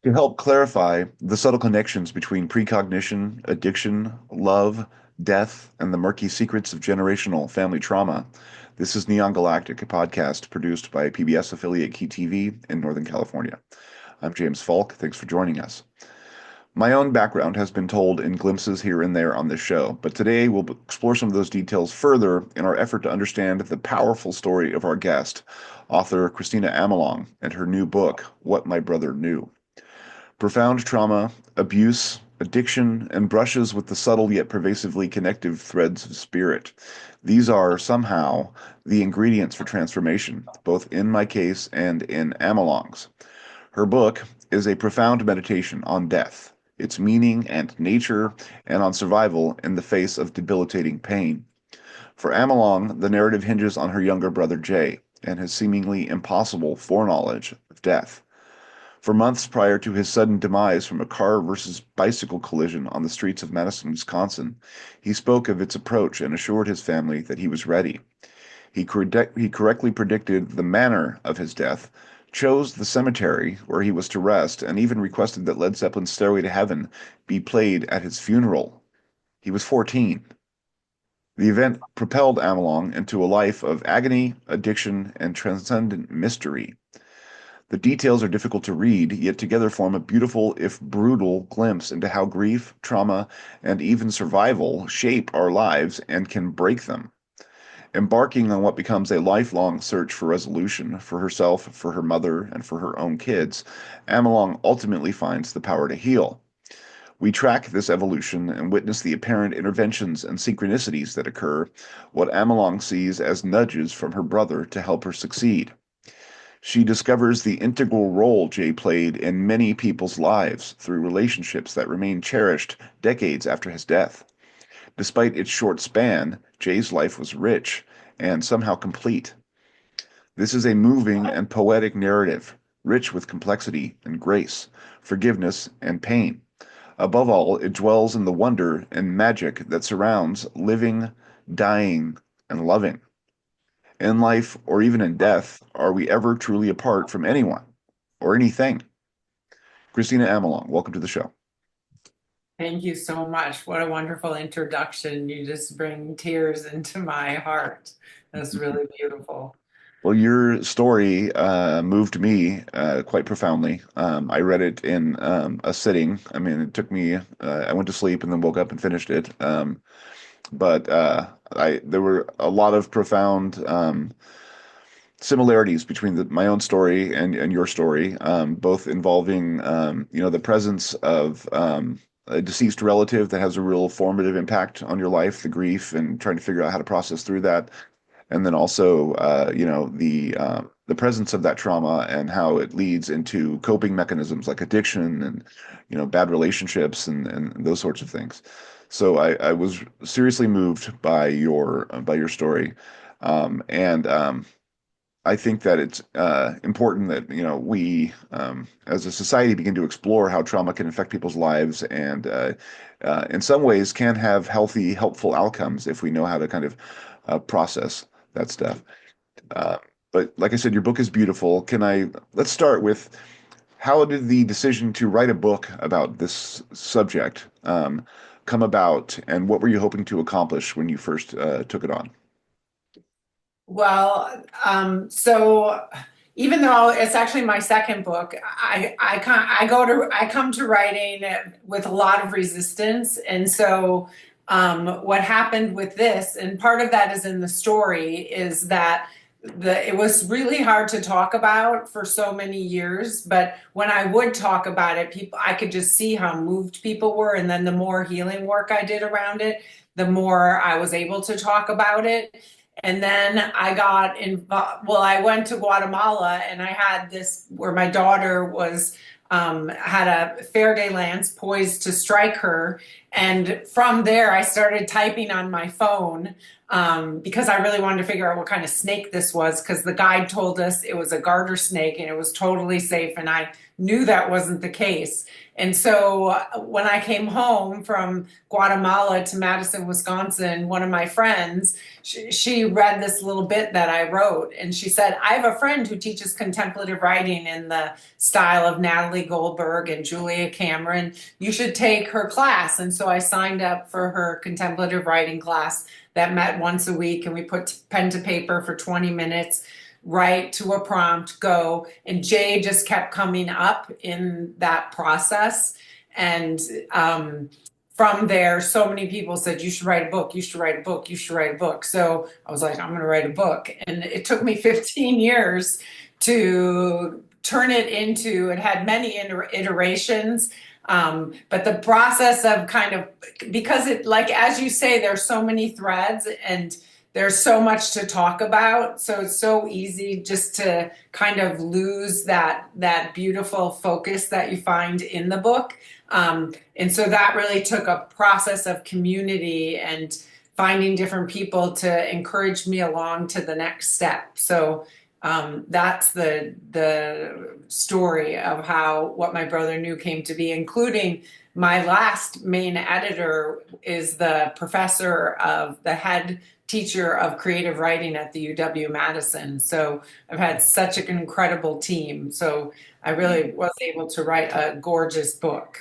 To help clarify the subtle connections between precognition, addiction, love, death, and the murky secrets of generational family trauma, this is Neon Galactic, a podcast produced by PBS affiliate Key TV in Northern California. I'm James Falk. Thanks for joining us. My own background has been told in glimpses here and there on this show, but today we'll explore some of those details further in our effort to understand the powerful story of our guest, author Kristina Amelong, and her new book, What My Brother Knew. Profound trauma, abuse, addiction, and brushes with the subtle yet pervasively connective threads of spirit. These are somehow the ingredients for transformation, both in my case and in Amelong's. Her book is a profound meditation on death, its meaning and nature, and on survival in the face of debilitating pain. For Amelong, the narrative hinges on her younger brother Jay and his seemingly impossible foreknowledge of death. For months prior to his sudden demise from a car versus bicycle collision on the streets of Madison, Wisconsin, he spoke of its approach and assured his family that he was ready. He correctly predicted the manner of his death, chose the cemetery where he was to rest, and even requested that Led Zeppelin's Stairway to Heaven be played at his funeral. He was 14. The event propelled Amelong into a life of agony, addiction, and transcendent mystery. The details are difficult to read, yet together form a beautiful, if brutal, glimpse into how grief, trauma, and even survival shape our lives and can break them. Embarking on what becomes a lifelong search for resolution for herself, for her mother, and for her own kids, Amelong ultimately finds the power to heal. We track this evolution and witness the apparent interventions and synchronicities that occur, what Amelong sees as nudges from her brother to help her succeed. She discovers the integral role Jay played in many people's lives through relationships that remain cherished decades after his death. Despite its short span, Jay's life was rich and somehow complete. This is a moving and poetic narrative, rich with complexity and grace, forgiveness and pain. Above all, it dwells in the wonder and magic that surrounds living, dying, and loving. In life, or even in death, are we ever truly apart from anyone or anything? Kristina Amelong, welcome to the show. Thank you so much. What a wonderful introduction. You just bring tears into my heart. That's really beautiful. Well, your story moved me quite profoundly. I read it in a sitting. I mean, it took me, I went to sleep and then woke up and finished it. But there were a lot of profound similarities between my own story and your story, both involving the presence of a deceased relative that has a real formative impact on your life, the grief, and trying to figure out how to process through that, and then also the presence of that trauma and how it leads into coping mechanisms like addiction and bad relationships and those sorts of things. So I was seriously moved by your story, and I think that it's important that we, as a society, begin to explore how trauma can affect people's lives, and in some ways can have healthy, helpful outcomes if we know how to kind of process that stuff. Uh, but like I said, your book is beautiful. Let's start with, how did the decision to write a book about this subject come about, and what were you hoping to accomplish when you first took it on? So even though it's actually my second book, I come to writing with a lot of resistance. And so what happened with this, and part of that is in the story, is that it was really hard to talk about for so many years. But when I would talk about it, I could just see how moved people were. And then the more healing work I did around it, the more I was able to talk about it. And then I got involved. Well, I went to Guatemala, and I had this where my daughter was had a fer de lance poised to strike her. And from there, I started typing on my phone because I really wanted to figure out what kind of snake this was because the guide told us it was a garter snake and it was totally safe. And I knew that wasn't the case. And so when I came home from Guatemala to Madison, Wisconsin, one of my friends, she read this little bit that I wrote. And she said, I have a friend who teaches contemplative writing in the style of Natalie Goldberg and Julia Cameron. You should take her class. And so I signed up for her contemplative writing class that met once a week, and we put pen to paper for 20 minutes, write to a prompt, go. And Jay just kept coming up in that process. And from there, so many people said, you should write a book, you should write a book, you should write a book. So I was like, I'm going to write a book. And it took me 15 years to turn it into, it had many iterations. But the process of kind of, because it, like, as you say, there's so many threads and there's so much to talk about. So it's so easy just to kind of lose that beautiful focus that you find in the book. And so that really took a process of community and finding different people to encourage me along to the next step. So that's the story of how What My Brother Knew came to be, including my last main editor is the professor of the head teacher of creative writing at the UW-Madison. So I've had such an incredible team. So I really was able to write a gorgeous book.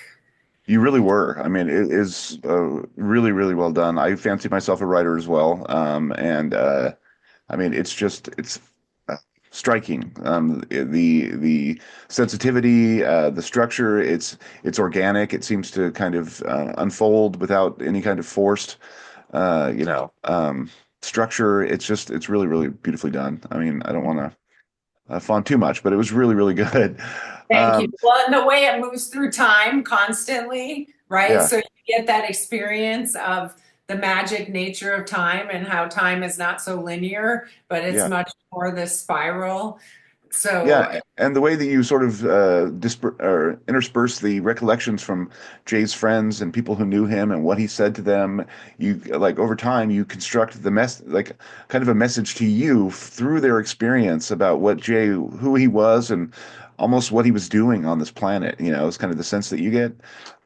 You really were. I mean, it is really, really well done. I fancy myself a writer as well. And I mean, it's uh, striking. The sensitivity, the structure, it's organic. It seems to kind of unfold without any kind of forced, structure. It's really, really beautifully done. I mean, I don't want to font too much, but it was really, really good. Thank you. Um, Well, and the way it moves through time constantly, right? yeah, So you get that experience of the magic nature of time and how time is not so linear, but it's yeah. much more this spiral. So Yeah, and the way that you sort of or intersperse the recollections from Jay's friends and people who knew him and what he said to them, you like over time you construct the like kind of a message to you through their experience about what Jay, who he was, and almost what he was doing on this planet. It's kind of the sense that you get,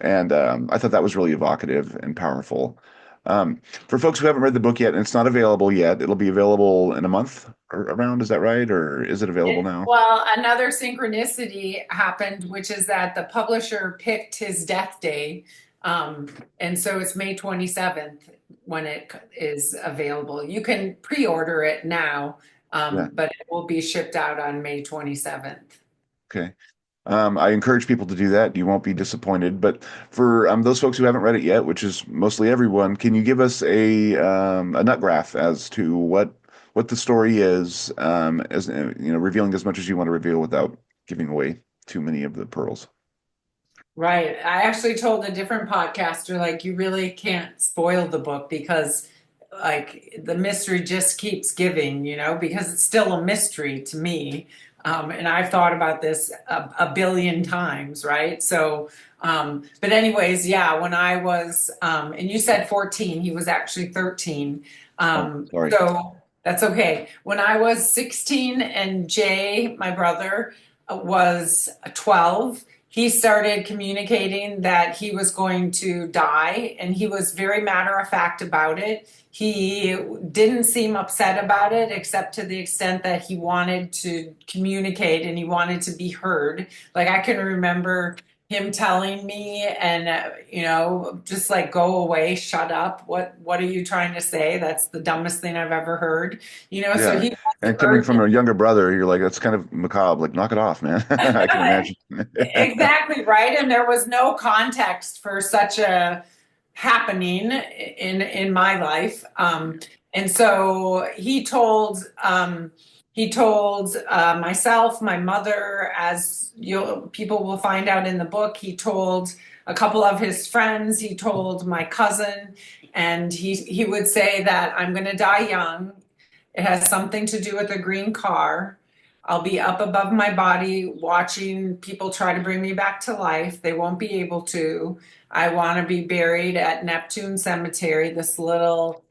and I thought that was really evocative and powerful. For folks who haven't read the book yet, and it's not available yet, it'll be available in a month or around. Is that right? Or is it available now? well, another synchronicity happened, which is that the publisher picked his death day. Um, and so it's May 27th when it is available. You can pre-order it now, Yeah. but it will be shipped out on May 27th. Okay. I encourage people to do that. You won't be disappointed. But for those folks who haven't read it yet, which is mostly everyone, can you give us a nut graph as to what the story is, as revealing as much as you want to reveal without giving away too many of the pearls? Right. I actually told a different podcaster, like, you really can't spoil the book because, like, the mystery just keeps giving, because it's still a mystery to me. And I've thought about this a billion times, right? So, but anyways, yeah, when I was, and you said 14, he was actually 13. Oh, sorry. So that's okay. When I was 16 and Jay, my brother, was 12, he started communicating that he was going to die, and he was very matter of fact about it. He didn't seem upset about it, except to the extent that he wanted to communicate and he wanted to be heard. Like, I can remember him telling me, and just like, go away, shut up. What are you trying to say? That's the dumbest thing I've ever heard. So Yeah. he was And coming from urgent. a younger brother, you're like, that's kind of macabre. Like, knock it off, man. I can imagine. Exactly right. And there was no context for such a happening in my life. And so he told myself, my mother, as people will find out in the book, he told a couple of his friends, he told my cousin, and he would say that I'm going to die young. It has something to do with a green car. I'll be up above my body watching people try to bring me back to life. They won't be able to. I want to be buried at Neptune Cemetery, this little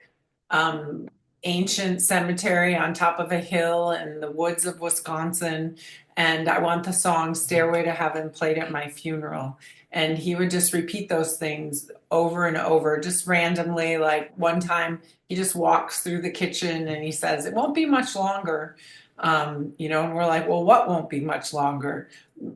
ancient cemetery on top of a hill in the woods of Wisconsin. And I want the song Stairway to Heaven played at my funeral. And he would just repeat those things over and over, just randomly. Like one time, he just walks through the kitchen and he says, "It won't be much longer." And we're like, "Well, what won't be much longer?"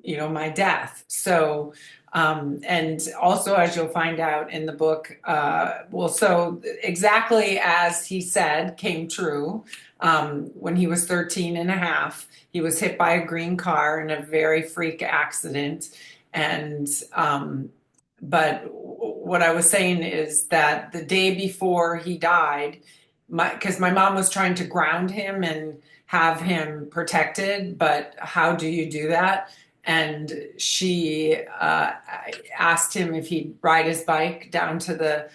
My death. So, and also, as you'll find out in the book, so exactly as he said came true. When he was 13 and a half, he was hit by a green car in a very freak accident. And, but what I was saying is that the day before he died, because my mom was trying to ground him and have him protected, but how do you do that? And she asked him if he'd ride his bike down to the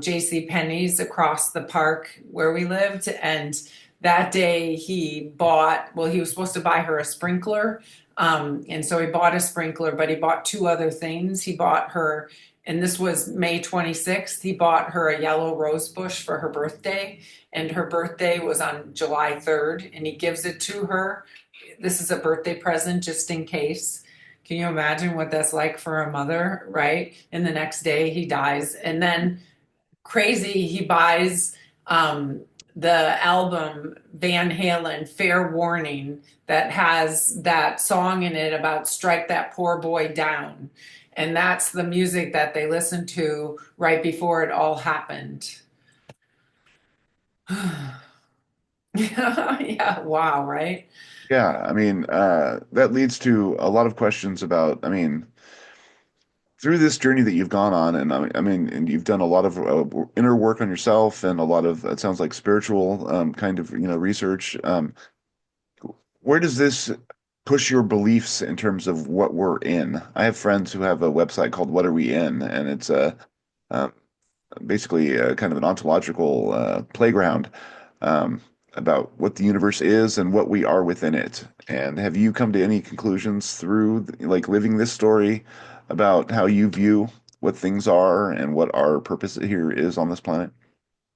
J.C. Penney's across the park where we lived. And that day he he was supposed to buy her a sprinkler. And so he bought a sprinkler, but he bought two other things. He bought her, and this was May 26th, he bought her a yellow rose bush for her birthday. And her birthday was on July 3rd, and he gives it to her. This is a birthday present just in case. Can you imagine what that's like for a mother, right? And the next day he dies. And then crazy, he buys the album Van Halen, Fair Warning, that has that song in it about strike that poor boy down. And that's the music that they listened to right before it all happened. Yeah, wow, right? Yeah, I mean, that leads to a lot of questions about, I mean, through this journey that you've gone on, and and you've done a lot of inner work on yourself and a lot of, it sounds like spiritual kind of, research. Where does this push your beliefs in terms of what we're in? I have friends who have a website called What Are We In? And it's um, basically kind of an ontological playground um, about what the universe is and what we are within it. And have you come to any conclusions through like living this story about how you view what things are and what our purpose here is on this planet?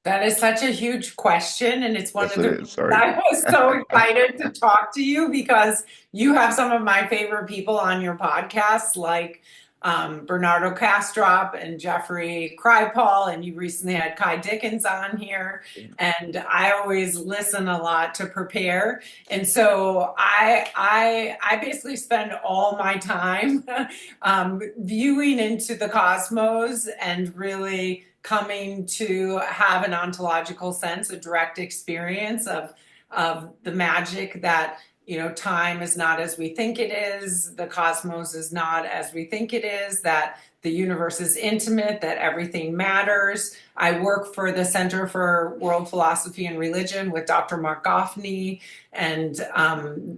That is such a huge question, and it's one Yes, of it the is. reasons Sorry. I was so excited to talk to you because you have some of my favorite people on your podcast, like Bernardo Kastrop and Jeffrey Kripal, and you recently had Kai Dickens on here. And I always listen a lot to prepare, and so I basically spend all my time viewing into the cosmos and really coming to have an ontological sense, a direct experience of the magic that time is not as we think it is, the cosmos is not as we think it is, that the universe is intimate, that everything matters. I work for the Center for World Philosophy and Religion with Dr. Mark Goffney and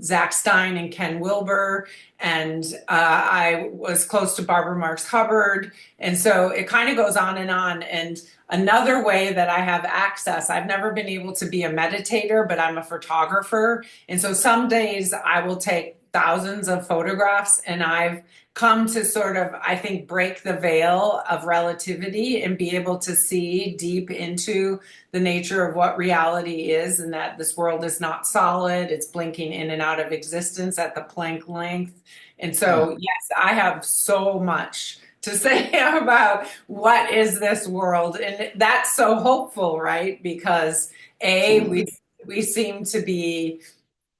Zach Stein and Ken Wilber. And I was close to Barbara Marx Hubbard. And so it kind of goes on and on. And another way that I have access, I've never been able to be a meditator, but I'm a photographer. And so some days I will take thousands of photographs, and I've come to sort of, I think, break the veil of relativity and be able to see deep into the nature of what reality is, and that this world is not solid. It's blinking in and out of existence at the Planck length. And Yeah, so, yes, I have so much to say about what is this world. And that's so hopeful, right? Because absolutely. we seem to be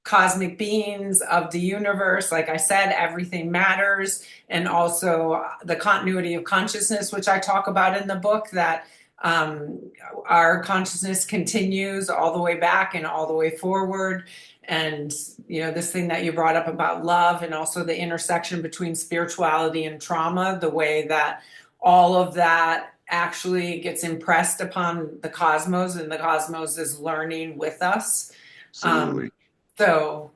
cosmic beings of the universe. Like I said, everything matters. And also the continuity of consciousness, which I talk about in the book, that our consciousness continues all the way back and all the way forward. And, this thing that you brought up about love and also the intersection between spirituality and trauma, the way that all of that actually gets impressed upon the cosmos, and the cosmos is learning with us. Um, Absolutely. so,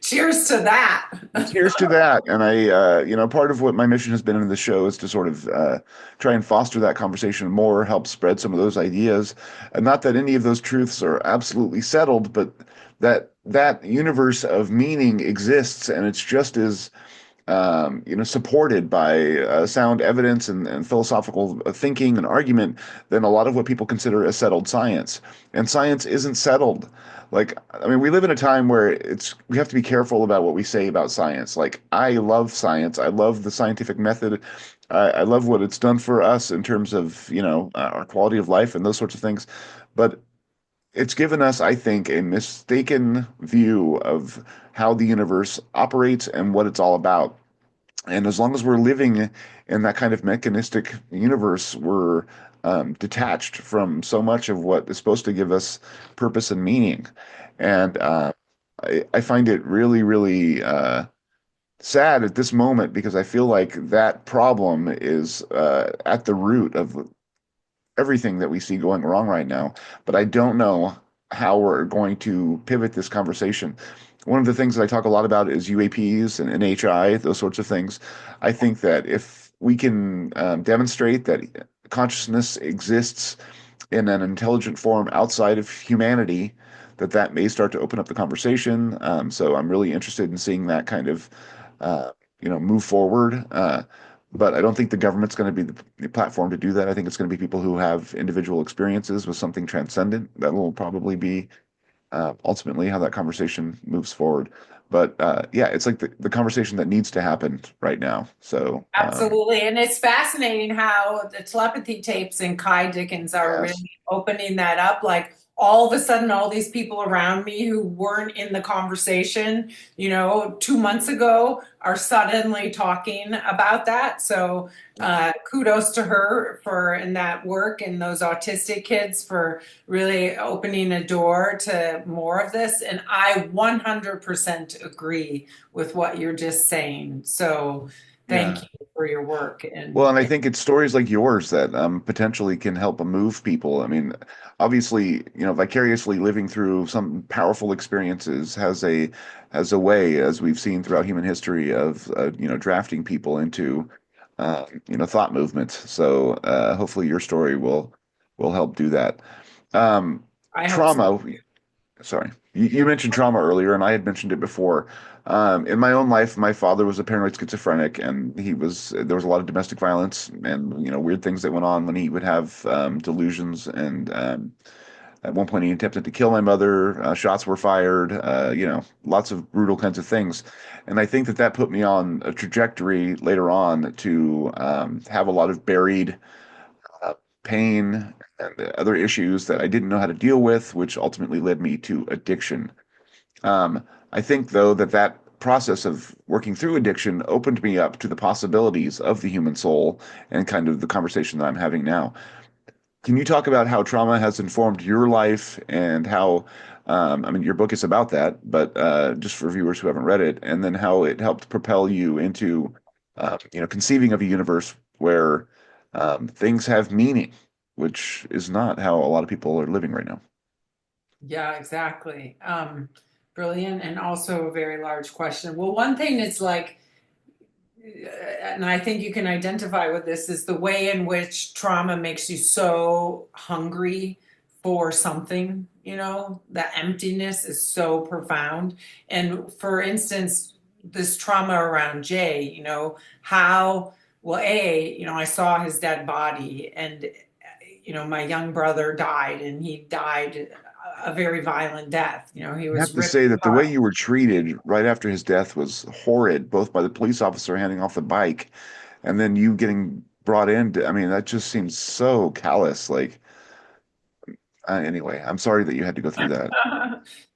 cheers to that. Cheers to that. And part of what my mission has been in the show is to sort of try and foster that conversation more, help spread some of those ideas. And not that any of those truths are absolutely settled, but that universe of meaning exists, and it's just as supported by sound evidence and philosophical thinking and argument than a lot of what people consider a settled science. And science isn't settled. Like, I mean, we live in a time where we have to be careful about what we say about science. Like, I love science. I love the scientific method. I love what it's done for us in terms of, our quality of life and those sorts of things. But it's given us, I think, a mistaken view of how the universe operates and what it's all about. And as long as we're living in that kind of mechanistic universe, we're detached from so much of what is supposed to give us purpose and meaning. And I find it really, really sad at this moment because I feel like that problem is at the root of everything that we see going wrong right now, but I don't know how we're going to pivot this conversation. One of the things that I talk a lot about is UAPs and NHI, those sorts of things. I think that if we can demonstrate that consciousness exists in an intelligent form outside of humanity, that may start to open up the conversation. So I'm really interested in seeing that kind of, move forward. But I don't think the government's going to be the platform to do that. I think it's going to be people who have individual experiences with something transcendent. That will probably be ultimately how that conversation moves forward. But yeah, it's like the conversation that needs to happen right now. So Absolutely. And it's fascinating how the telepathy tapes and Kai Dickens are yes, really opening that up. Like all of a sudden, all these people around me who weren't in the conversation, 2 months ago are suddenly talking about that. So kudos to her for in that work and those autistic kids for really opening a door to more of this. And I 100% agree with what you're just saying. So thank yeah. you for your work Well, and and I think it's stories like yours that potentially can help move people. I mean, obviously, vicariously living through some powerful experiences has a way, as we've seen throughout human history, of drafting people into thought movements. So hopefully, your story will help do that. I hope so. Trauma. Sorry. You mentioned trauma earlier, and I had mentioned it before. In my own life, my father was a paranoid schizophrenic, and there was a lot of domestic violence and, weird things that went on when he would have delusions. And at one point, he attempted to kill my mother. Shots were fired, lots of brutal kinds of things. And I think that put me on a trajectory later on to have a lot of buried uh, pain and other issues that I didn't know how to deal with, which ultimately led me to addiction. Um, I think, though, that process of working through addiction opened me up to the possibilities of the human soul and kind of the conversation that I'm having now. Can you talk about how trauma has informed your life and how, I mean, your book is about that, but just for viewers who haven't read it, and then how it helped propel you into, conceiving of a universe where things have meaning, which is not how a lot of people are living right now. Yeah, exactly. Brilliant and also a very large question. Well, one thing is like, and I think you can identify with this, is the way in which trauma makes you so hungry for something, the emptiness is so profound. And for instance, this trauma around Jay, how, well, I saw his dead body and, my young brother died and he died a very violent death. He I have was to ripped say that the way apart. you were treated right after his death was horrid, both by the police officer handing off the bike and then you getting brought in. I mean, that just seems so callous. Like, anyway, I'm sorry that you had to go through that.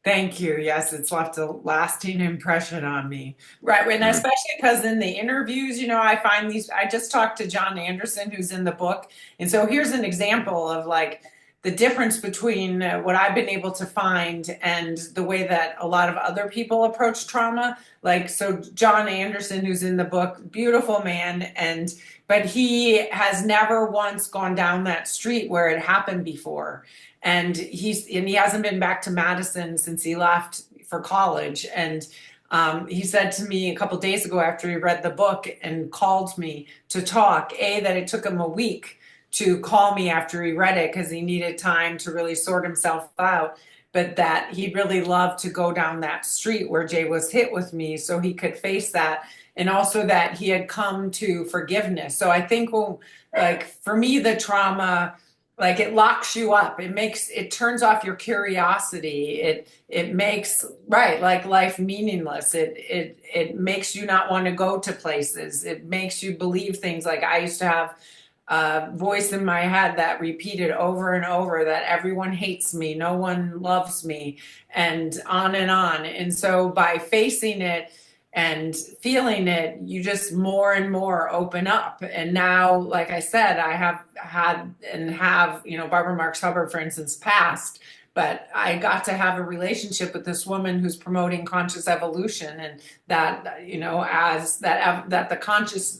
Thank you. Yes, it's left a lasting impression on me. Right. And Sure. especially because in the interviews, I find I just talked to John Anderson, who's in the book. And so here's an example of like the difference between what I've been able to find and the way that a lot of other people approach trauma. Like, so John Anderson, who's in the book, beautiful man. But he has never once gone down that street where it happened before and he hasn't been back to Madison since he left for college. And he said to me a couple days ago after he read the book and called me to talk, that it took him a week to call me after he read it because he needed time to really sort himself out. But that he'd really love to go down that street where Jay was hit with me so he could face that. and also that he had come to forgiveness. So I think, well, like for me, the trauma, like it locks you up. It turns off your curiosity. It makes, right, like life meaningless. It makes you not want to go to places. It makes you believe things. Like I used to have a voice in my head that repeated over and over that everyone hates me, no one loves me, and on and on. And so by facing it and feeling it, you just more and more open up. And now, like I said, I have had and have, Barbara Marx Hubbard, for instance, passed, but I got to have a relationship with this woman who's promoting conscious evolution, and that, as that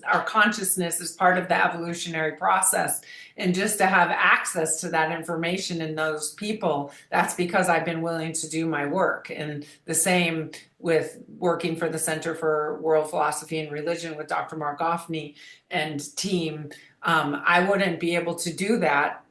our consciousness is part of the evolutionary process. And just to have access to that information and those people, that's because I've been willing to do my work. And the same with working for the Center for World Philosophy and Religion with Dr. Mark Goffney and team. I wouldn't be able to do that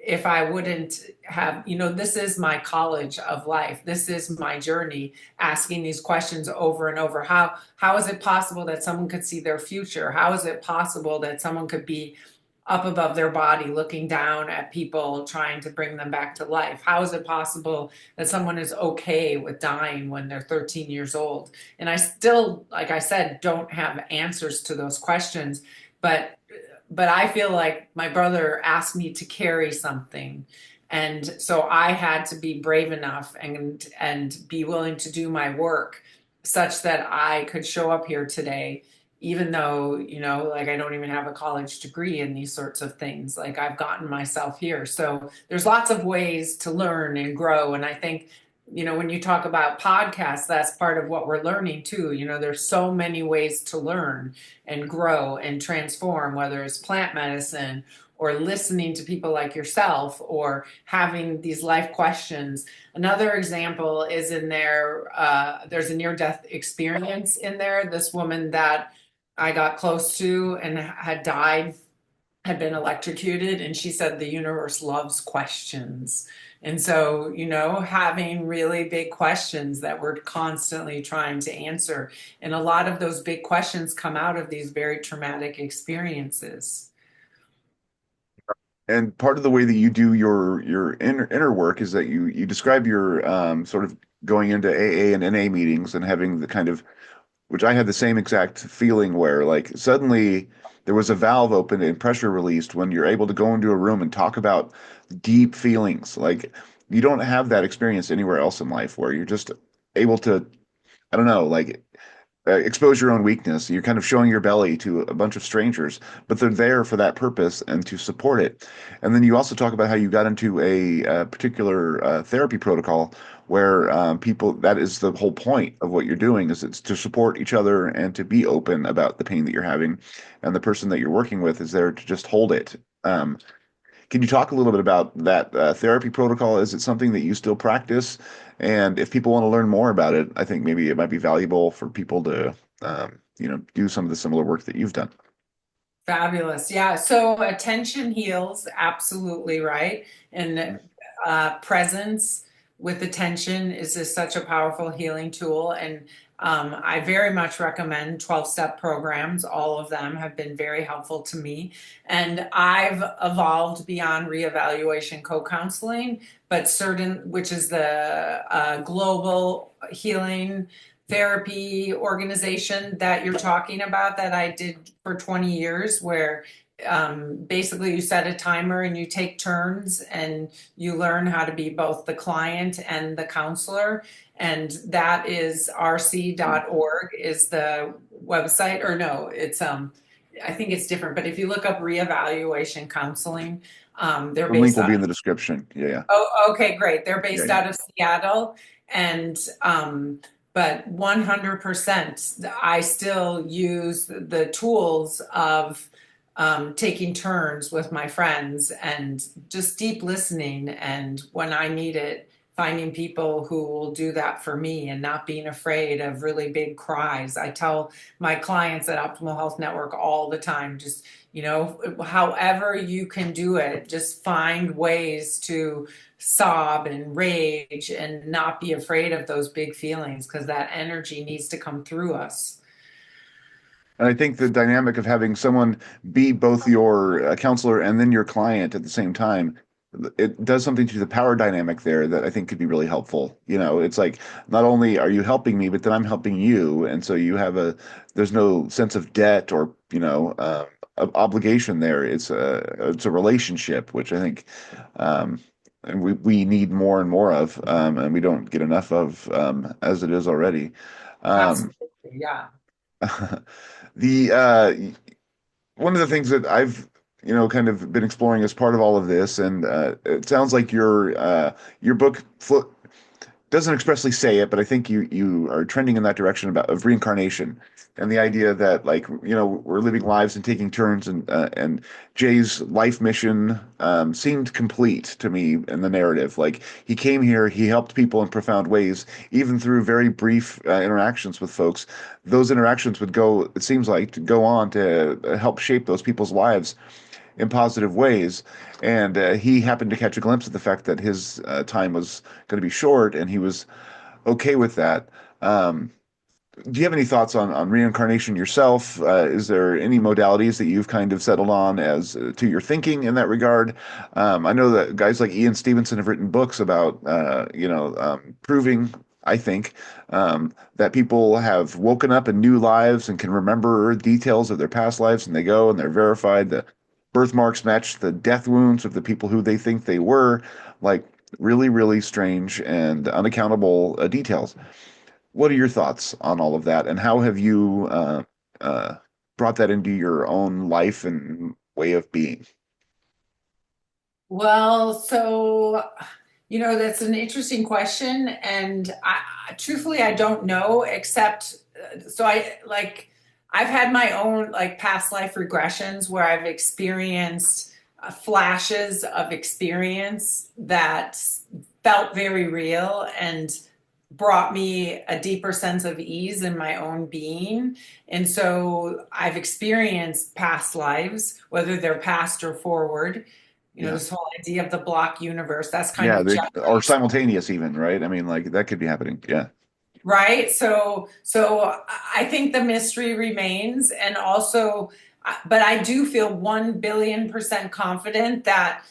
if I wouldn't have, this is my college of life. This is my journey, asking these questions over and over. How is it possible that someone could see their future? How is it possible that someone could be up above their body, looking down at people, trying to bring them back to life? How is it possible that someone is okay with dying when they're 13 years old? And I still, like I said, don't have answers to those questions, but I feel like my brother asked me to carry something. And so I had to be brave enough and be willing to do my work such that I could show up here today, even though, like I don't even have a college degree in these sorts of things. Like I've gotten myself here. So there's lots of ways to learn and grow. And I think, when you talk about podcasts, that's part of what we're learning too. There's so many ways to learn and grow and transform, whether it's plant medicine or listening to people like yourself or having these life questions. Another example is in there, there's a near-death experience in there. This woman that I got close to and had died, had been electrocuted, and she said the universe loves questions. And so, having really big questions that we're constantly trying to answer. And a lot of those big questions come out of these very traumatic experiences. And part of the way that you do your inner work is that you describe your sort of going into AA and NA meetings and having the kind of, which I had the same exact feeling where like suddenly there was a valve opened and pressure released when you're able to go into a room and talk about deep feelings. Like you don't have that experience anywhere else in life where you're just able to, I don't know, like expose your own weakness. You're kind of showing your belly to a bunch of strangers, but they're there for that purpose and to support it. And then you also talk about how you got into a particular therapy protocol where people, that is the whole point of what you're doing, is it's to support each other and to be open about the pain that you're having. And the person that you're working with is there to just hold it. Can you talk a little bit about that therapy protocol? Is it something that you still practice? And if people want to learn more about it, I think maybe it might be valuable for people to, do some of the similar work that you've done. Fabulous. Yeah. So attention heals, absolutely right. And presence with attention is just such a powerful healing tool. And I very much recommend 12-step programs. All of them have been very helpful to me. And I've evolved beyond reevaluation co-counseling, but which is the global healing therapy organization that you're talking about that I did for 20 years, where basically you set a timer and you take turns and you learn how to be both the client and the counselor. And that is rc.org is the website, or no, it's I think it's different, but if you look up reevaluation counseling, they're The link based will be out in of, the description. Yeah, yeah, oh, okay, great. They're yeah, based yeah. out of Seattle. And but 100%, I still use the tools of taking turns with my friends and just deep listening. And when I need it, finding people who will do that for me and not being afraid of really big cries. I tell my clients at Optimal Health Network all the time, just, however you can do it, just find ways to sob and rage and not be afraid of those big feelings, because that energy needs to come through us. And I think the dynamic of having someone be both your counselor and then your client at the same time, it does something to the power dynamic there that I think could be really helpful. You know, it's like not only are you helping me, but then I'm helping you, and so there's no sense of debt or of obligation there. It's a relationship, which I think um, and we need more and more of, and we don't get enough of as it is already. Um, Absolutely, yeah. the one of the things that I've kind of been exploring as part of all of this, and it sounds like your book doesn't expressly say it, but I think you are trending in that direction about of reincarnation and the idea that like we're living lives and taking turns, and Jay's life mission seemed complete to me in the narrative. Like he came here, he helped people in profound ways, even through very brief interactions with folks. Those interactions would go, it seems like, to go on to help shape those people's lives in positive ways. And he happened to catch a glimpse of the fact that his time was going to be short, and he was okay with that. Um, do you have any thoughts on reincarnation yourself? Is there any modalities that you've kind of settled on as to your thinking in that regard? I know that guys like Ian Stevenson have written books about, proving, I think, that people have woken up in new lives and can remember details of their past lives, and they go and they're verified. The birthmarks match the death wounds of the people who they think they were, like really, really strange and unaccountable details. What are your thoughts on all of that, and how have you uh, brought that into your own life and way of being? Well, so, that's an interesting question. And truthfully, I don't know, except, I've had my own like past life regressions where I've experienced flashes of experience that felt very real and brought me a deeper sense of ease in my own being. And so I've experienced past lives, whether they're past or forward. Yeah, This whole idea of the block universe, that's kind yeah, of they or Jeffrey's, simultaneous even, right? I mean, like that could be happening. Yeah, right? So I think the mystery remains. And also, but I do feel 1 billion% confident that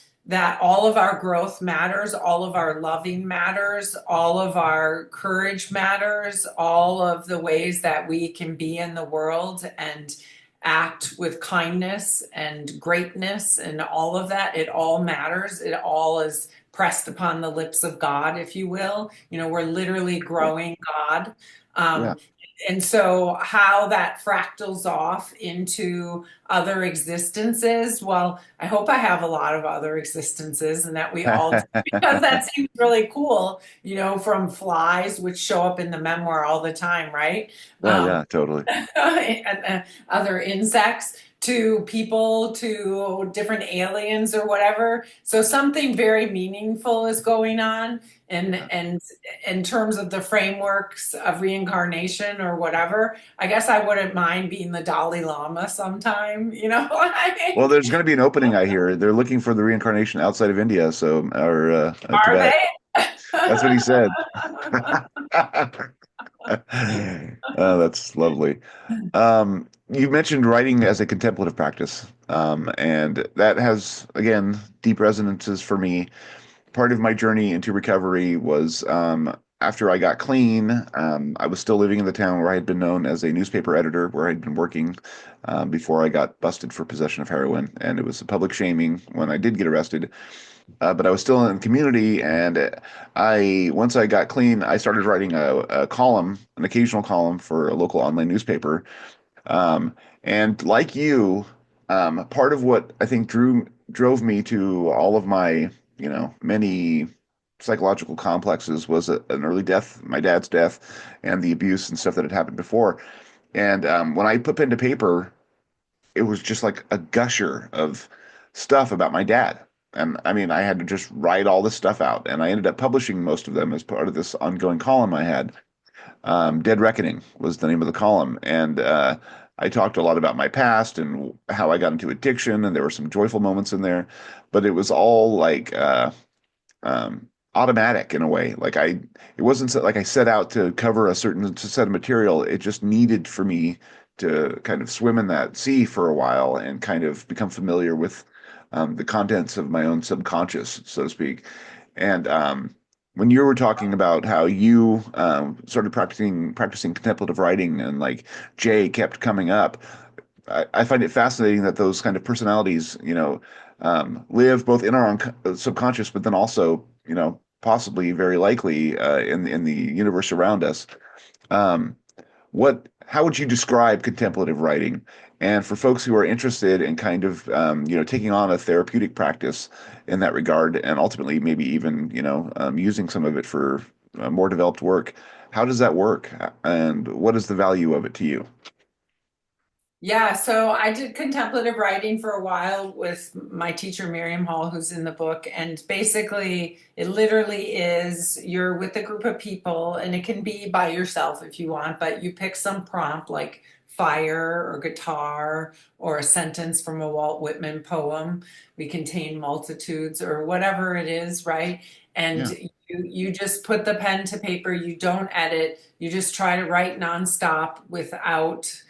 all of our growth matters, all of our loving matters, all of our courage matters, all of the ways that we can be in the world and act with kindness and greatness and all of that. It all matters. It all is pressed upon the lips of God, if you will. We're literally growing God. yeah. Um, and so, how that fractals off into other existences, well, I hope I have a lot of other existences and that we all do, because that seems really cool, from flies, which show up in the memoir all the time, right? Yeah, yeah, totally. And other insects to people to different aliens or whatever. So something very meaningful is going on, and in terms of the frameworks of reincarnation or whatever, I guess I wouldn't mind being the Dalai Lama sometime, what I Well, mean? there's going to be an opening, I hear. They're looking for the reincarnation outside of India, so or Are Tibet. they? That's what he said. That's lovely. You mentioned writing as a contemplative practice, and that has, again, deep resonances for me. Part of my journey into recovery was after I got clean. I was still living in the town where I had been known as a newspaper editor, where I'd been working before I got busted for possession of heroin. And it was a public shaming when I did get arrested. But I was still in the community, and once I got clean, I started writing a column, an occasional column for a local online newspaper. Um, and like you, part of what I think drove me to all of my, many psychological complexes was an early death, my dad's death, and the abuse and stuff that had happened before. And when I put pen to paper, it was just like a gusher of stuff about my dad. And I mean, I had to just write all this stuff out, and I ended up publishing most of them as part of this ongoing column I had. Dead Reckoning was the name of the column. And I talked a lot about my past and how I got into addiction, and there were some joyful moments in there, but it was all like automatic in a way. It wasn't like I set out to cover a certain set of material. It just needed for me to kind of swim in that sea for a while and kind of become familiar with the contents of my own subconscious, so to speak. And when you were talking about how you started practicing contemplative writing, and like Jay kept coming up, I find it fascinating that those kind of personalities, live both in our own subconscious, but then also, possibly very likely in the universe around us. Um, how would you describe contemplative writing? And for folks who are interested in kind of, taking on a therapeutic practice in that regard, and ultimately maybe even, using some of it for more developed work, how does that work? And what is the value of it to you? Yeah, so I did contemplative writing for a while with my teacher, Miriam Hall, who's in the book. And basically, it literally is you're with a group of people, and it can be by yourself if you want, but you pick some prompt like fire or guitar or a sentence from a Walt Whitman poem. We contain multitudes or whatever it is, right? And Yeah. you just put the pen to paper, you don't edit, you just try to write nonstop without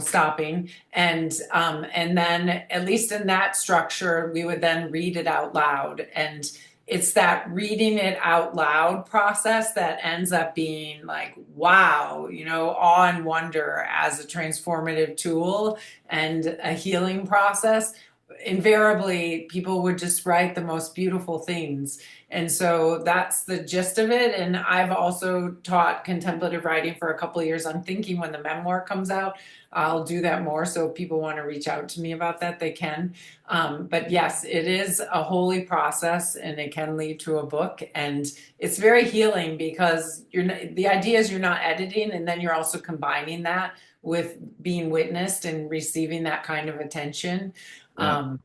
stopping, and then at least in that structure, we would then read it out loud, and it's that reading it out loud process that ends up being like, wow, awe and wonder as a transformative tool and a healing process. Invariably, people would just write the most beautiful things. And so that's the gist of it. And I've also taught contemplative writing for a couple of years. I'm thinking when the memoir comes out, I'll do that more. So if people want to reach out to me about that, they can. But yes, it is a holy process, and it can lead to a book. And it's very healing because the idea is you're not editing, and then you're also combining that with being witnessed and receiving that kind of attention. Yeah. Um,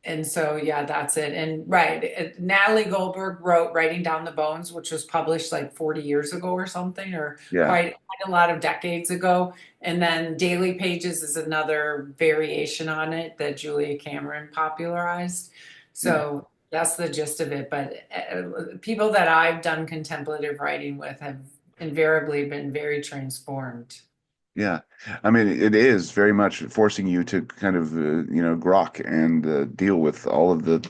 and so, yeah, that's it. And right, Natalie Goldberg wrote Writing Down the Bones, which was published like 40 years ago or something, or Yeah. quite a lot of decades ago. And then Daily Pages is another variation on it that Julia Cameron popularized. Yeah. So that's the gist of it. But people that I've done contemplative writing with have invariably been very transformed. Yeah. I mean, it is very much forcing you to kind of, grok and deal with all of the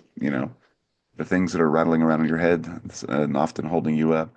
things that are rattling around in your head, and often holding you up.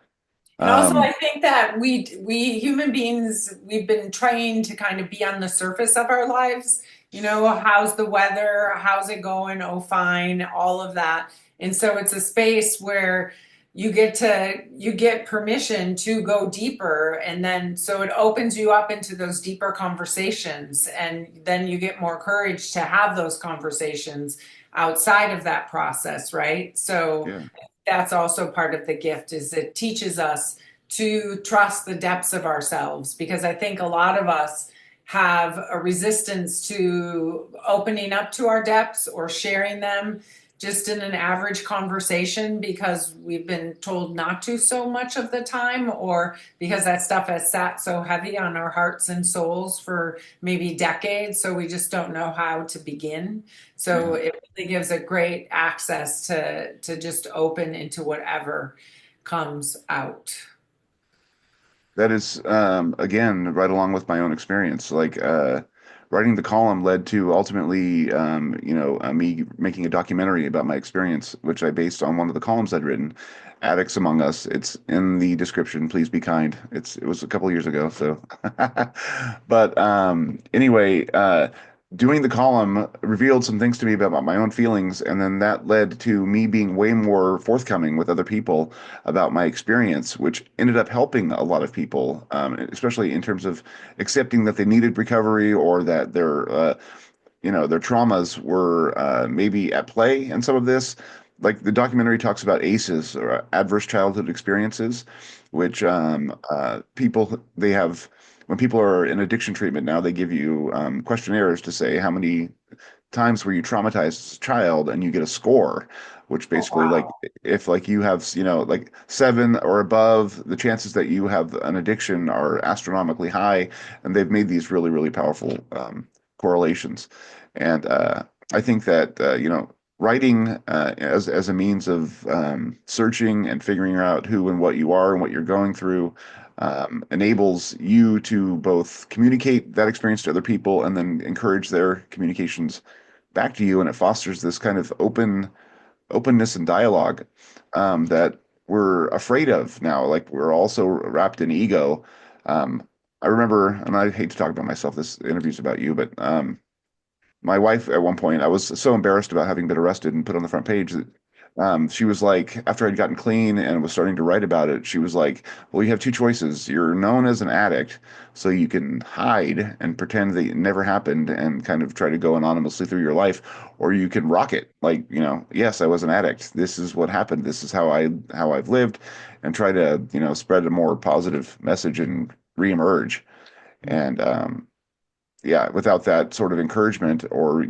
And also, Um, I think that we human beings, we've been trained to kind of be on the surface of our lives. How's the weather? How's it going? Oh, fine, all of that. And so it's a space where you get permission to go deeper, and then so it opens you up into those deeper conversations, and then you get more courage to have those conversations outside of that process, right? So yeah. that's also part of the gift, is it teaches us to trust the depths of ourselves, because I think a lot of us have a resistance to opening up to our depths or sharing them just in an average conversation, because we've been told not to so much of the time, or because that stuff has sat so heavy on our hearts and souls for maybe decades, so we just don't know how to begin. So Yeah. it really gives a great access to just open into whatever comes out. That is, again, right along with my own experience. Like, writing the column led to ultimately, me making a documentary about my experience, which I based on one of the columns I'd written, Addicts Among Us. It's in the description. Please be kind. It was a couple years ago, so. But anyway, doing the column revealed some things to me about my own feelings, and then that led to me being way more forthcoming with other people about my experience, which ended up helping a lot of people, especially in terms of accepting that they needed recovery, or that their traumas were maybe at play in some of this. Like the documentary talks about ACEs, or adverse childhood experiences, which people they have when people are in addiction treatment now, they give you questionnaires to say how many times were you traumatized as a child, and you get a score, which Oh, basically, like, wow. if like you have, like 7 or above, the chances that you have an addiction are astronomically high. And they've made these really, really powerful correlations. And I think that, writing as a means of searching and figuring out who and what you are and what you're going through, enables you to both communicate that experience to other people and then encourage their communications back to you, and it fosters this kind of openness and dialogue that we're afraid of now. Like we're also wrapped in ego. Um, I remember, and I hate to talk about myself. This interview's about you, but my wife at one point, I was so embarrassed about having been arrested and put on the front page that she was like, after I'd gotten clean and was starting to write about it, she was like, well, you have two choices. You're known as an addict, so you can hide and pretend that it never happened and kind of try to go anonymously through your life, or you can rock it. Like, yes, I was an addict. This is what happened. This is how I've lived, and try to, spread a more positive message and reemerge. And yeah, without that sort of encouragement or,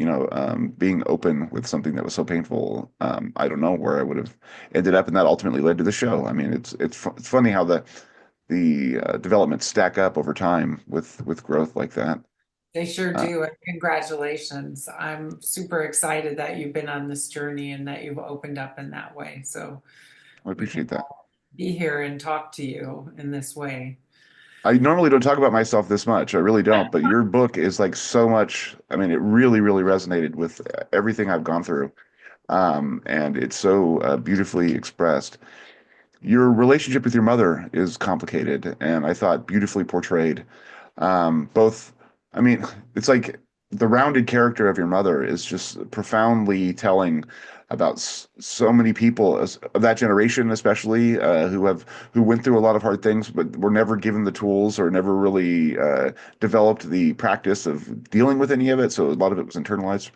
being open with something that was so painful, I don't know where I would have ended up, and that ultimately led to the show. I mean, it's funny how the developments stack up over time with growth like that. They sure Uh, do. And congratulations. I'm super excited that you've been on this journey and that you've opened up in that way. So I we can appreciate that. be here and talk to you in this way. I normally don't talk about myself this much. I really don't, but your book is like so much. I mean, it really, really resonated with everything I've gone through, and it's so beautifully expressed. Your relationship with your mother is complicated and I thought beautifully portrayed. Both, I mean, it's like the rounded character of your mother is just profoundly telling about so many people of that generation, especially who went through a lot of hard things, but were never given the tools or never really developed the practice of dealing with any of it. So a lot of it was internalized.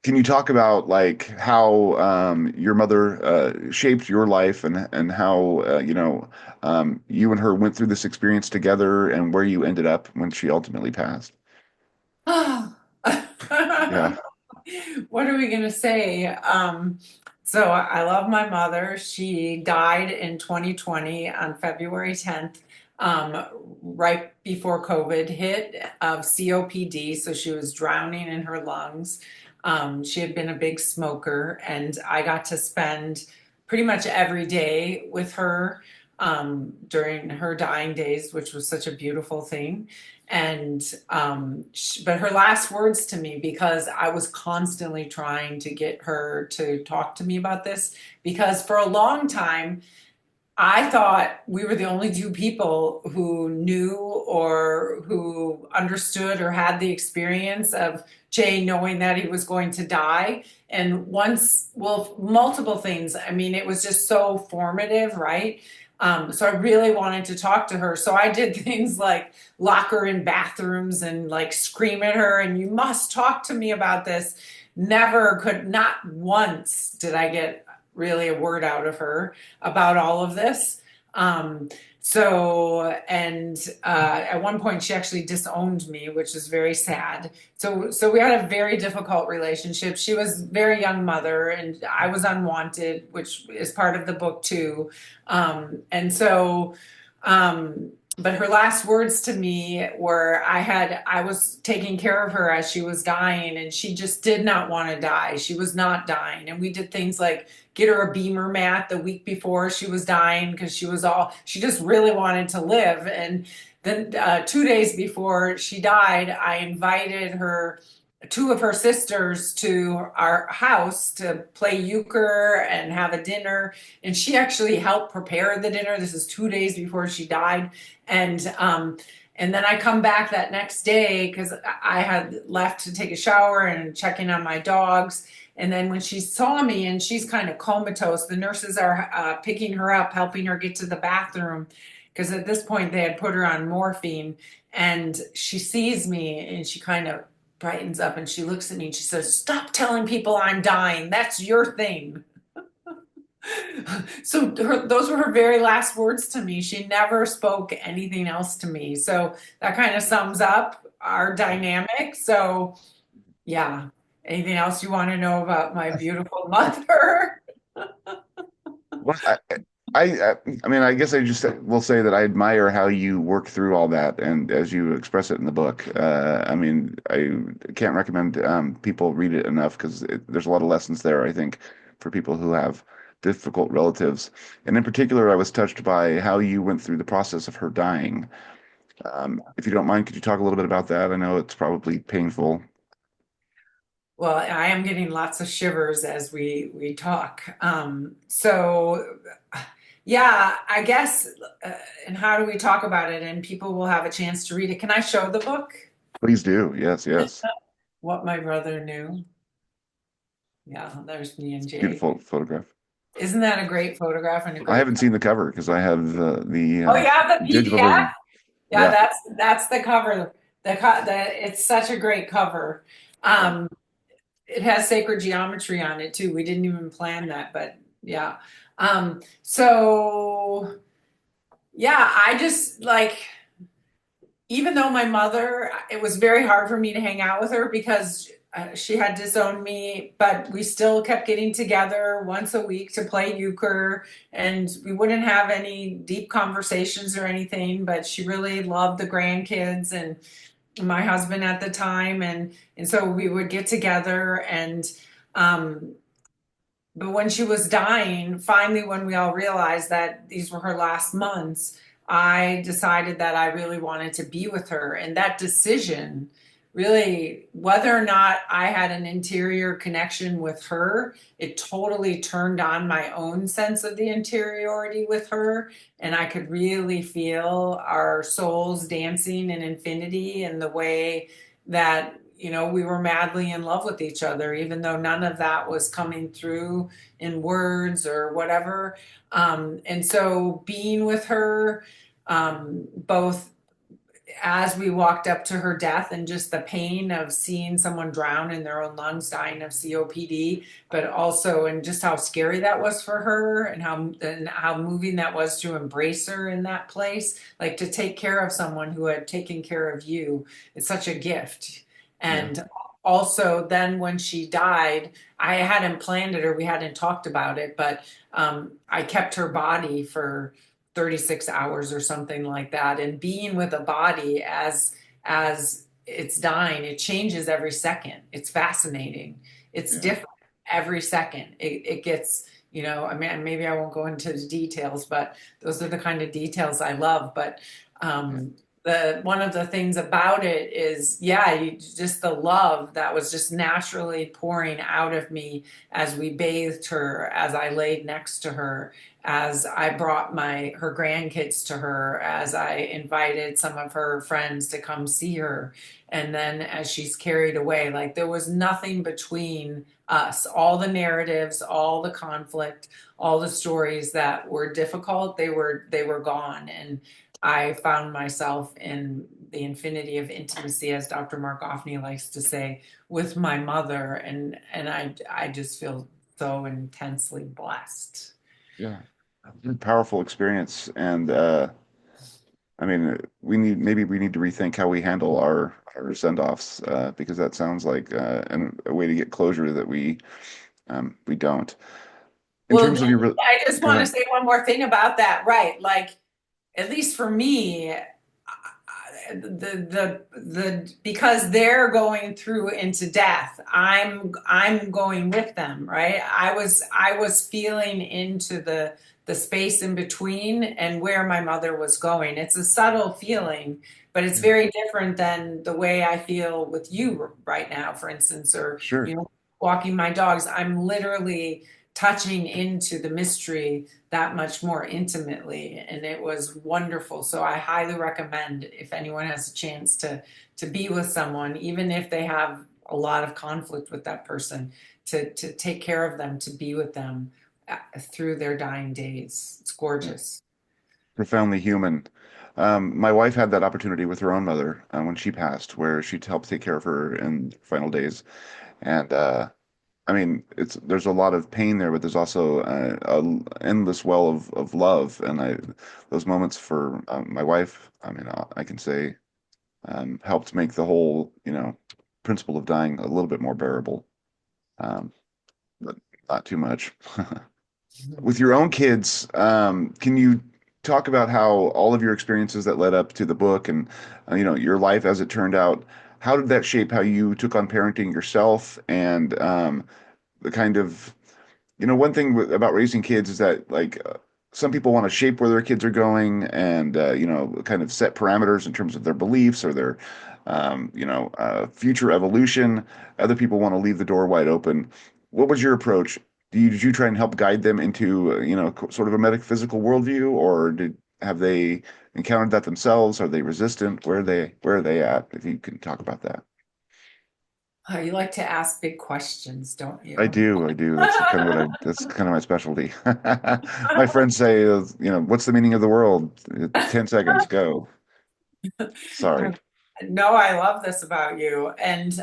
Can you talk about like how your mother shaped your life and how you and her went through this experience together and where you ended up when she ultimately passed? Yeah. What are we going to say? So I love my mother. She died in 2020 on February 10th, um, right before COVID hit of COPD. So she was drowning in her lungs. She had been a big smoker, and I got to spend pretty much every day with her during her dying days, which was such a beautiful thing. And but her last words to me, because I was constantly trying to get her to talk to me about this, because for a long time I thought we were the only two people who knew or who understood or had the experience of Jay knowing that he was going to die. And once, well, multiple things. I mean, it was just so formative, right? So I really wanted to talk to her. So I did things like lock her in bathrooms and like scream at her, and you must talk to me about this. Never could, not once did I get really a word out of her about all of this. Um, and at one point she actually disowned me, which is very sad. So we had a very difficult relationship. She was a very young mother, and I was unwanted, which is part of the book too. And so, but her last words to me were I was taking care of her as she was dying, and she just did not want to die. She was not dying. And we did things like get her a Beamer mat the week before she was dying, because she just really wanted to live. And then 2 days before she died, I invited two of her sisters to our house to play euchre and have a dinner. And she actually helped prepare the dinner. This is 2 days before she died. And then I come back that next day because I had left to take a shower and check in on my dogs. And then when she saw me, and she's kind of comatose, the nurses are picking her up, helping her get to the bathroom, because at this point they had put her on morphine. And she sees me and she kind of brightens up and she looks at me and she says, "Stop telling people I'm dying. That's your thing." So those were her very last words to me. She never spoke anything else to me. So that kind of sums up our dynamic. So yeah. Anything else you want to know about my beautiful mother? Well, I mean, I guess I just will say that I admire how you work through all that, and as you express it in the book. I mean, I can't recommend people read it enough because there's a lot of lessons there, I think, for people who have difficult relatives. And in particular, I was touched by how you went through the process of her dying. If you don't mind, could you talk a little bit about that? I know it's probably painful. Well, I am getting lots of shivers as we talk. So yeah, I guess. And how do we talk about it? And people will have a chance to read it. Can I show the book? Please do. Yes, yes. What My Brother Knew. Yeah, there's me and Jay. Beautiful photograph. Isn't that a great photograph and a I great haven't seen the cover because I have Oh, you have the digital PDF? version. Yeah, Yeah. that's the cover. It's such a great cover. Yeah. Um, it has sacred geometry on it too. We didn't even plan that, but yeah. So yeah, I just like even though my mother, it was very hard for me to hang out with her because she had disowned me, but we still kept getting together once a week to play euchre, and we wouldn't have any deep conversations or anything, but she really loved the grandkids and my husband at the time, and so we would get together and um, but when she was dying, finally, when we all realized that these were her last months, I decided that I really wanted to be with her. And that decision, really, whether or not I had an interior connection with her, it totally turned on my own sense of the interiority with her. And I could really feel our souls dancing in infinity in the way that we were madly in love with each other, even though none of that was coming through in words or whatever. And so being with her, both as we walked up to her death and just the pain of seeing someone drown in their own lungs, dying of COPD, but also and just how scary that was for her and how moving that was to embrace her in that place, like to take care of someone who had taken care of you. It's such a gift. Yeah. And also then when she died, I hadn't planned it or we hadn't talked about it, but I kept her body for 36 hours or something like that, and being with a body as it's dying, it changes every second. It's fascinating. It's Yeah. different every second. It gets, I mean, maybe I won't go into the details, but those are the kind of details I love. But Yeah. um the one of the things about it is, yeah, just the love that was just naturally pouring out of me as we bathed her, as I laid next to her, as I brought her grandkids to her, as I invited some of her friends to come see her, and then as she's carried away, like there was nothing between us. All the narratives, all the conflict, all the stories that were difficult, they were gone, and I found myself in the infinity of intimacy, as Dr. Mark Offney likes to say, with my mother, and I just feel so intensely blessed. Yeah. Powerful experience. And I mean, maybe we need to rethink how we handle our send-offs because that sounds like a way to get closure that we don't. In Well, terms of I just go want to ahead. say one more thing about that, right? Like, at least for me, the because they're going through into death, I'm going with them, right? I was feeling into the space in between and where my mother was going. It's a subtle feeling, but it's Yeah. very different than the way I feel with you right now, for instance, or Sure. walking my dogs. I'm literally touching into the mystery that much more intimately, and it was wonderful. So I highly recommend, if anyone has a chance to be with someone, even if they have a lot of conflict with that person, to take care of them, to be with them through their dying days. It's Yeah. gorgeous. Profoundly human. My wife had that opportunity with her own mother when she passed, where she'd help take care of her in her final days. And I mean, it's there's a lot of pain there, but there's also a endless well of love. And those moments for my wife, I mean, I can say helped make the whole, principle of dying a little bit more bearable, um, but not too much. With your own kids, can you talk about how all of your experiences that led up to the book and your life as it turned out, how did that shape how you took on parenting yourself and the kind of one thing about raising kids is that like some people want to shape where their kids are going and kind of set parameters in terms of their beliefs or their future evolution. Other people want to leave the door wide open. What was your approach? Did you try and help guide them into sort of a metaphysical worldview, or have they encountered that themselves? Are they resistant? Where are they at? If you can talk about that. You like to ask big questions, don't I you? do, I do. That's kind of my specialty. My friends say, what's the meaning of the world? 10 seconds, go. Sorry. No, I love this about you. And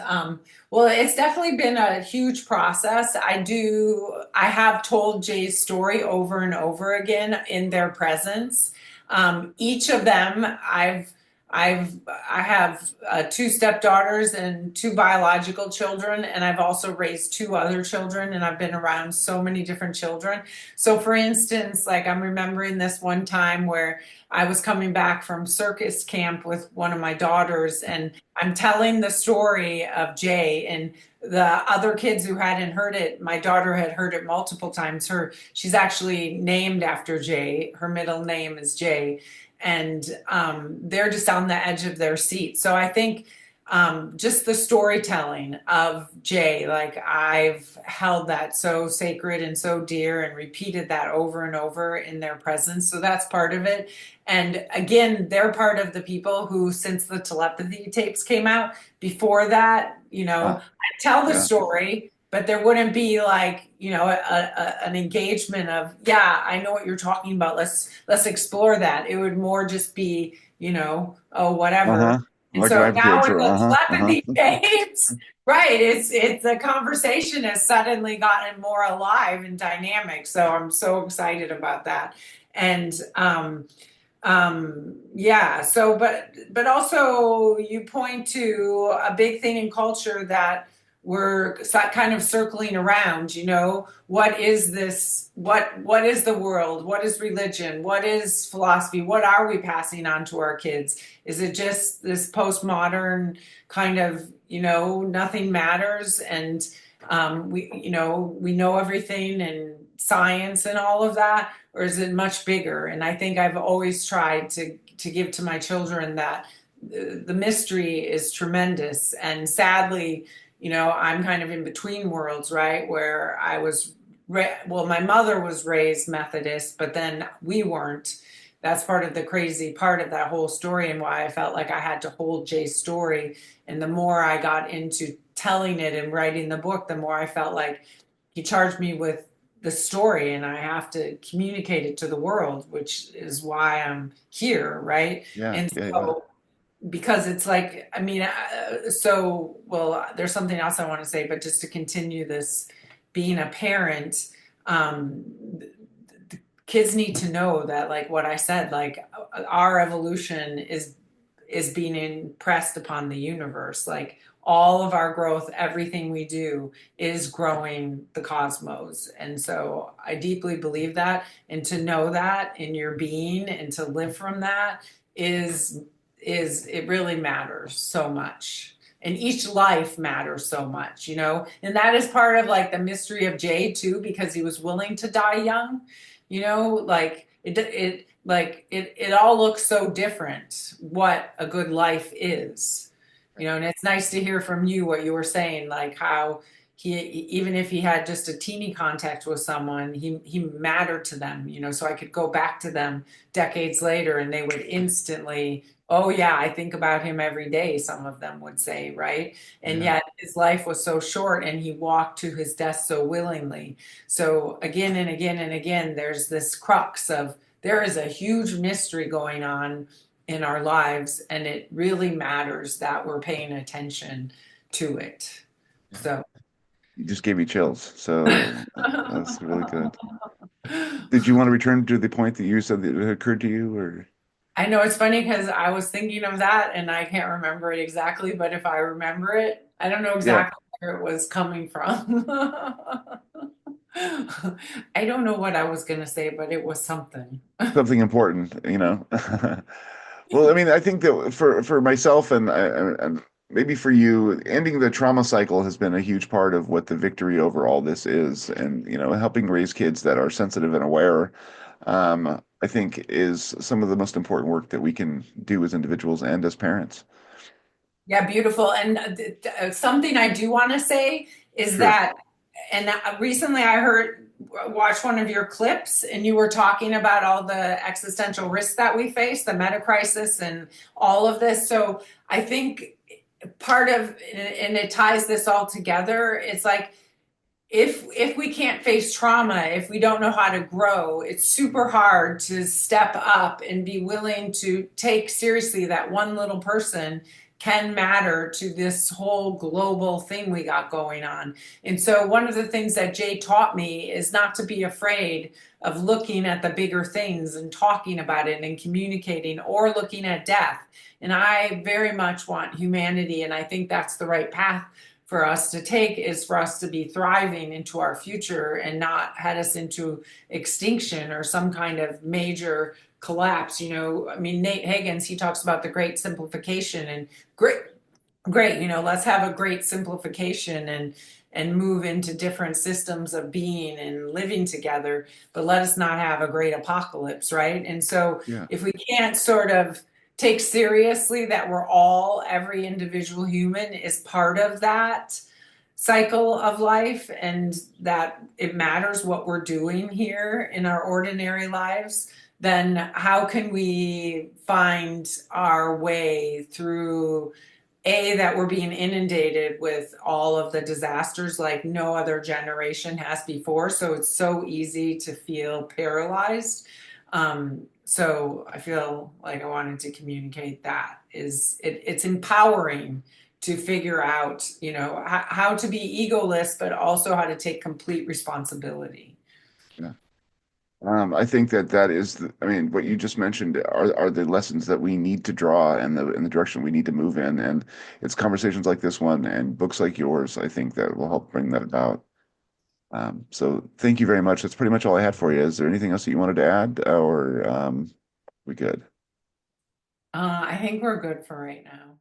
well, it's definitely been a huge process. I have told Jay's story over and over again in their presence. Each of them, I have two stepdaughters and two biological children, and I've also raised two other children, and I've been around so many different children. So, for instance, like I'm remembering this one time where I was coming back from circus camp with one of my daughters, and I'm telling the story of Jay and the other kids who hadn't heard it. My daughter had heard it multiple times. She's actually named after Jay. Her middle name is Jay, and they're just on the edge of their seat. So I think just the storytelling of Jay, like I've held that so sacred and so dear and repeated that over and over in their presence. So that's part of it. And again, they're part of the people who, since the telepathy tapes came out, before that, Ah, I tell the yeah. story, but there wouldn't be like, an engagement of, yeah, I know what you're talking about. Let's explore that. It would more just be, oh, whatever. Uh-huh. And Like an so now adventure. with the Uh-huh. Uh-huh. telepathy tapes, right, it's the conversation has suddenly gotten more alive and dynamic. So I'm so excited about that. And yeah, so but also you point to a big thing in culture that we're kind of circling around, what is this, what is the world, what is religion, what is philosophy, what are we passing on to our kids? Is it just this postmodern kind of, nothing matters, and we know everything and science and all of that, or is it much bigger? And I think I've always tried to give to my children that the mystery is tremendous. And sadly, I'm kind of in between worlds, right? Where well, my mother was raised Methodist, but then we weren't. That's part of the crazy part of that whole story, and why I felt like I had to hold Jay's story. And the more I got into telling it and writing the book, the more I felt like he charged me with the story, and I have to communicate it to the world, which is why I'm here, right? Yeah, And yeah, yeah. so, because it's like, I mean, well, there's something else I want to say, but just to continue this, being a parent, um, kids need to know that, like what I said, like our evolution is being impressed upon the universe. Like all of our growth, everything we do is growing the cosmos. And so I deeply believe that. And to know that in your being and to live from that is it really matters so much. And each life matters so much, and that is part of like the mystery of Jay too, because he was willing to die young, like it all looks so different what a good life is, and it's nice to hear from you what you were saying, like how he, even if he had just a teeny contact with someone, he mattered to them, so I could go back to them decades later and they would instantly, oh yeah, I think about him every day, some of them would say, right? And Yeah. yet his life was so short and he walked to his death so willingly. So again and again and again, there's this crux of, there is a huge mystery going on in our lives, and it really matters that we're paying attention to it. Yeah. So You just gave me chills. So that's really good. Did you want to return to the point that you said that it occurred to you, or? I know it's funny because I was thinking of that and I can't remember it exactly, but if I remember it, I don't know Yeah, exactly where it was coming from. I don't know what I was going to say, but it was something. something important. Well, I mean, I think that for myself and maybe for you, ending the trauma cycle has been a huge part of what the victory over all this is, and helping raise kids that are sensitive and aware, I think is some of the most important work that we can do as individuals and as parents. Yeah, beautiful. And something I do want to say is Sure. that, and recently I watched one of your clips, and you were talking about all the existential risks that we face, the meta crisis, and all of this. So I think part of, and it ties this all together. It's like if we can't face trauma, if we don't know how to grow, it's super hard to step up and be willing to take seriously that one little person can matter to this whole global thing we got going on. And so one of the things that Jay taught me is not to be afraid of looking at the bigger things and talking about it and communicating, or looking at death. And I very much want humanity, and I think that's the right path for us to take, is for us to be thriving into our future and not head us into extinction or some kind of major collapse. I mean, Nate Higgins, he talks about the great simplification, and great, let's have a great simplification and move into different systems of being and living together, but let us not have a great apocalypse, right? And so Yeah. if we can't sort of take seriously that every individual human is part of that cycle of life, and that it matters what we're doing here in our ordinary lives, then how can we find our way through that we're being inundated with all of the disasters like no other generation has before. So it's so easy to feel paralyzed. So I feel like I wanted to communicate that it's empowering to figure out, how to be egoless, but also how to take complete responsibility. Yeah. I think that is I mean, what you just mentioned are the lessons that we need to draw, and the direction we need to move in. And it's conversations like this one and books like yours, I think, that will help bring that about. So thank you very much. That's pretty much all I had for you. Is there anything else that you wanted to add, or we good? I think we're good for right now.